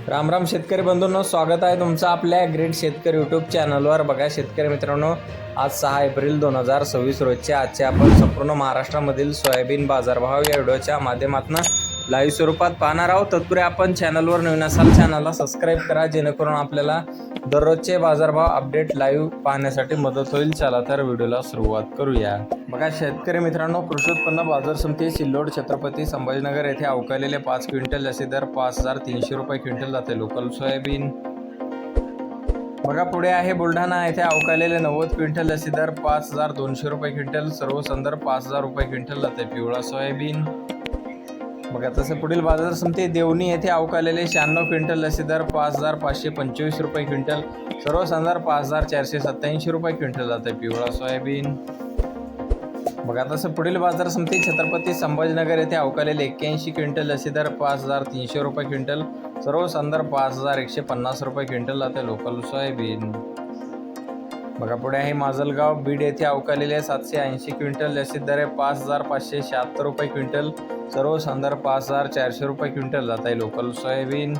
राम राम शेतकरी बंधूंनो, स्वागत आहे तुमचं आपल्या ग्रेट शेतकरी यूट्यूब चॅनलवर। बघा शेतकरी मित्रांनो, आज 6 एप्रिल 2026 रोजचे आजचे आपण संपूर्ण महाराष्ट्रामधील सोयाबीन बाजारभाव या व्हिडिओच्या माध्यमातून लाईव्ह स्वरूपात पाहणार आहोत। तत्पूर्वी आपण चॅनलवर नवीन असाल चॅनलला सबस्क्राईब करा, जेणेकरून आपल्याला दररोजचे बाजारभाव अपडेट लाईव्ह पाहण्यासाठी मदत होईल। चला तर व्हिडिओला सुरुवात करूया। बघा शेतकरी मित्रांनो, कृषी उत्पन्न बाजार समिती सिल्लोड छत्रपती संभाजीनगर येथे अवकालेले 5 क्विंटल जसे दर 5300 रुपये क्विंटल जाते लोकल सोयाबीन। बघा पुढे आहे बुलढाणा येथे अवकालेले 90 क्विंटल जसे दर 5200 रुपये क्विंटल, सर्व संदर्भ 5000 रुपये क्विंटल जाते पिवळा सोयाबीन। बघा तसे पुढील बाजार समिती देवणी येथे अवकालेले 96 क्विंटल जसे दर 5525 रुपये क्विंटल, सर्व संदर्भ 5487 रुपये क्विंटल जाते पिवळा सोयाबीन। बघा तसं पुढील बाजार समिती छत्रपती संभाजीनगर येथे अवकालेले 81 क्विंटल जसे दर 5300 रुपये क्विंटल, सर्व संदर्भ 5150 रुपये क्विंटल जाते लोकल सोयाबीन। बघा पुढे आहे माजलगाव बीड येथे अवकालेले 780 क्विंटल जसे दर 5576 रुपये क्विंटल, सर्व संदर्भ 5400 रुपये क्विंटल जात आहे लोकल सोयाबीन।